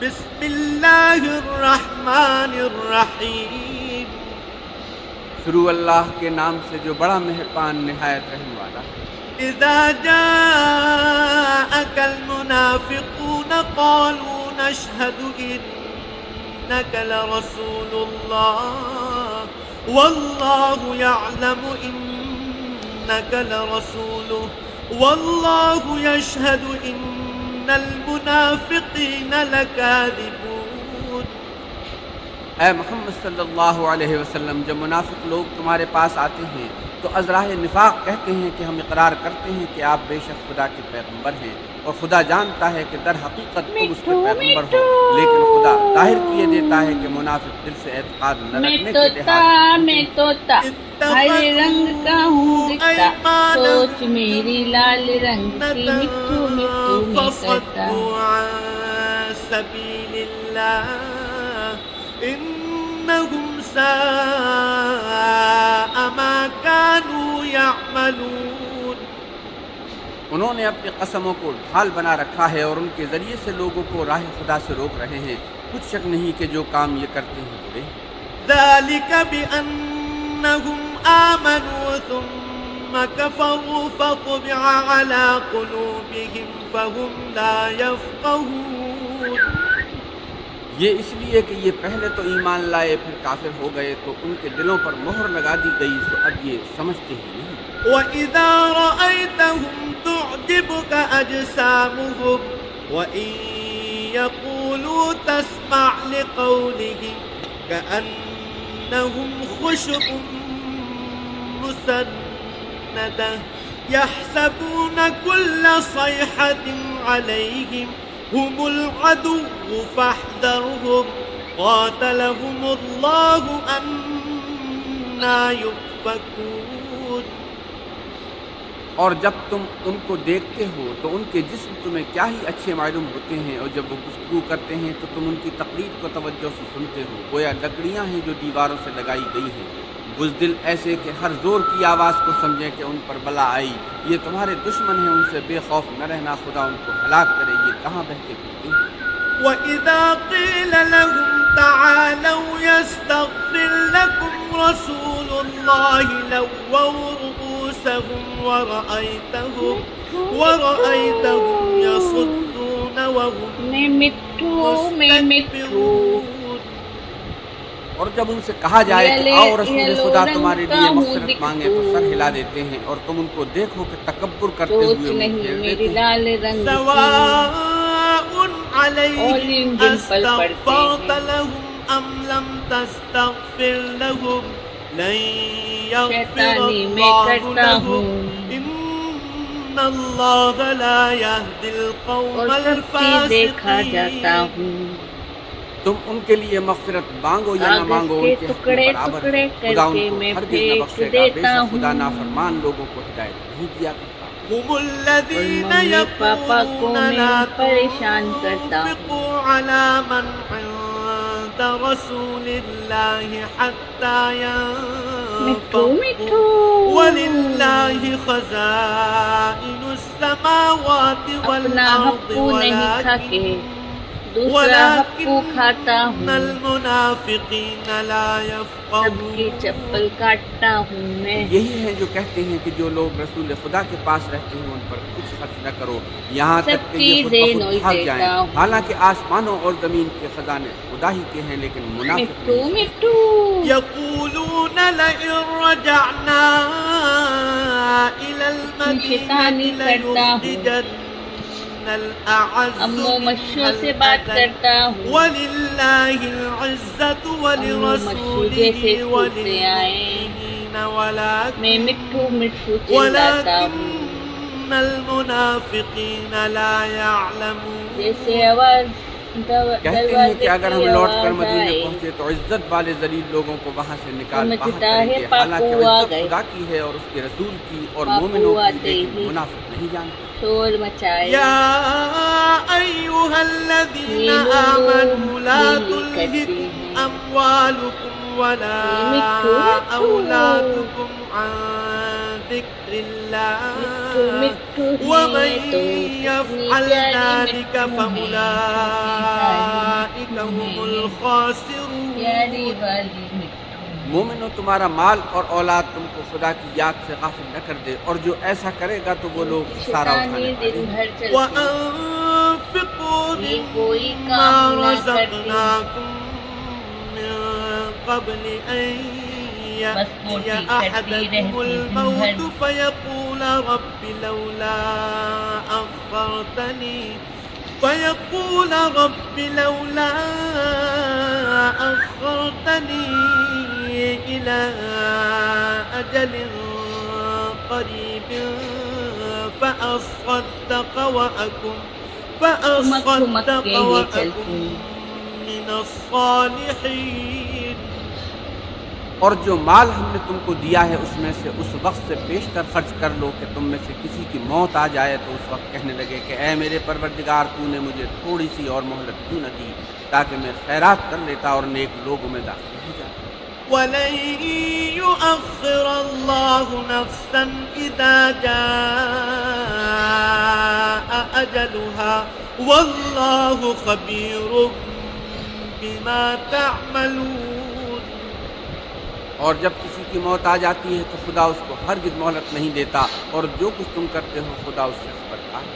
بسم اللہ الرحمن الرحیم. شروع اللہ کے نام سے جو بڑا مہربان نہایت رحم والا ہے. اذا جاءك المنافقون قالوا نشهد انك لرسول الله والله يعلم انك لرسوله والله يشهد ان المنافقين لكاذبون. اے محمد صلی اللہ علیہ وسلم، جب منافق لوگ تمہارے پاس آتے ہیں تو ازراہ نفاق کہتے ہیں کہ ہم اقرار کرتے ہیں کہ آپ بے شک خدا کے پیغمبر ہیں، اور خدا جانتا ہے کہ در حقیقت تم اس کے پیغمبر ہو، لیکن خدا ظاہر کیے دیتا ہے کہ منافق دل سے اعتقاد نہ رکھنے کے لحاظ میں توتا ہر رنگ کا ہوں دکھتا، سوچ میری لال رنگ کی مٹھو مٹھو میں کرتا. عن سبيل الله إنهم ساء ما كانوا يعملون. انہوں نے اپنی قسموں کو ڈھال بنا رکھا ہے اور ان کے ذریعے سے لوگوں کو راہ خدا سے روک رہے ہیں. کچھ شک نہیں کہ جو کام یہ کرتے ہیں برے. ذلك بأنهم آمنوا ثم كفروا فطبع على قلوبهم فهم لا يفقهون. یہ اس لیے کہ یہ پہلے تو ایمان لائے پھر کافر ہو گئے تو ان کے دلوں پر مہر لگا دی گئی، سو اب یہ سمجھتے ہی نہیں. وَإِذَا رَأَيْتَهُمْ تُعْجِبُكَ أَجْسَامُهُمْ وَإِن يَقُولُوا تَسْمَعْ لِقَوْلِهِمْ كَأَنَّهُمْ خُشُبٌ مُّسَنَّدَةٌ يَحْسَبُونَ كُلَّ صَيْحَةٍ عَلَيْهِمْ هُمُ الْعَدُوُّ فَاحْذَرْهُمْ قَاتَلَهُمُ اللَّهُ أَنَّىٰ يُؤْفَكُونَ. اور جب تم ان کو دیکھتے ہو تو ان کے جسم تمہیں کیا ہی اچھے معلوم ہوتے ہیں، اور جب وہ گفتگو کرتے ہیں تو تم ان کی تقریر کو توجہ سے سنتے ہو، گویا لکڑیاں ہیں جو دیواروں سے لگائی گئی ہیں. بزدل ایسے کہ ہر زور کی آواز کو سمجھیں کہ ان پر بلا آئی. یہ تمہارے دشمن ہیں، ان سے بے خوف نہ رہنا، خدا ان کو ہلاک کرے. یہ کہاں بہتے پھرتے ہیں. وَإِذَا قِيلَ لَهُمْ تَعَالَوْا يَسْتَغْفِرْ لَكُمْ رَسُولُ اللَّهِ لَوَّوْا رُءُوسَهُمْ وَرَأَيْتَهُمْ يَصُدُّونَ وَهُمْ مُسْتَكْبِرُونَ. اور جب ان سے کہا جائے کہ آؤ رسول خدا تمہارے لیے مغفرت مانگے تو سر ہلا دیتے ہیں، اور تم ان کو دیکھو کہ تکبر کرتے ہوئے منہ پھیر دیتے ہیں. سواء علیہم استغفرت لهم ام لم تستغفر لهم لن یغفر اللہ لهم ان اللہ لا يهدی القوم الفاسقین. تم ان کے لیے مغفرت مانگو یا نہ مانگو، ان کے حق میں برابر ہے. خدا ان کو ہرگز نہ بخشے گا، بے شک خدا نافرمان لوگوں کو ہدایت نہیں دیا کرتا. هم الذين يقولون لا تنفقوا على من عند رسول الله حتى ينفضوا ولله خزائن السماوات والأرض ولكن المنافقين لا سب کی يفقهون. چپل کاٹتا ہوں میں. یہی ہے جو کہتے ہیں کہ جو لوگ رسول خدا کے پاس رہتے ہیں ان پر کچھ خرچ نہ کرو، یہاں تک کہ یہ خود بخود بھاگ جائیں. حالانکہ آسمانوں اور زمین کے خزانے خدا ہی کے ہیں، لیکن منافق نہیں. يقولون لئن رجعنا إلى المدينة ليخرجن الأعز امو مشو سے بات کرتا ہوں. وللہ العزة ولرسوله وللمؤمنين میں مٹھو مٹھو چلاتا ہوں ولكن المنافقين لا يعلمون. جیسے آواز کہتے ہیں کہ اگر ہم لوٹ کر مدینے پہنچے تو عزت والے ذلیل لوگوں کو وہاں سے نکال باہر کریں گے، حالانکہ عزت خدا کی ہے اور اس کے رسول کی اور مومنوں کی، لیکن منافق نہیں جانتے. شور مچائے. یا ایھا الذین آمنوا لا تلہکم اموالکم ولا اولادکم عن ذکر اللہ ومن یفعل ذلک فاولئک هم الخاسرون پیاری والی مٹھو مومنو تمہارا مال اور اولاد تم کو خدا کی یاد سے غافل نہ کر دے، اور جو ایسا کرے گا تو وہ لوگ سارا شیطانی اٹھانے دن والے بھر چلتی وأنفقوا یہ کوئی مما کام نہ کرتی رزقناكم من قبل أن بس بوٹی يأتي کرتی أحدكم رہتی دن بھر الموت فيقول رب لولا أخرتني إلى أجل قريب فأصدق وأكن من الصالحين اور جو مال ہم نے تم کو دیا ہے اس میں سے اس وقت سے بیشتر خرچ کر لو کہ تم میں سے کسی کی موت آ جائے تو اس وقت کہنے لگے کہ اے میرے پروردگار تو نے مجھے تھوڑی سی اور مہلت کیوں نہ دی تاکہ میں خیرات کر لیتا اور نیک لوگوں میں داخل ہو جاتا۔ ولن يؤخر الله نفسا إذا جاء أجلها والله خبير بما تعملون۔ اور جب کسی کی موت آ جاتی ہے تو خدا اس کو ہرگز مہلت نہیں دیتا، اور جو کچھ تم کرتے ہو خدا اس سے خبردار ہے۔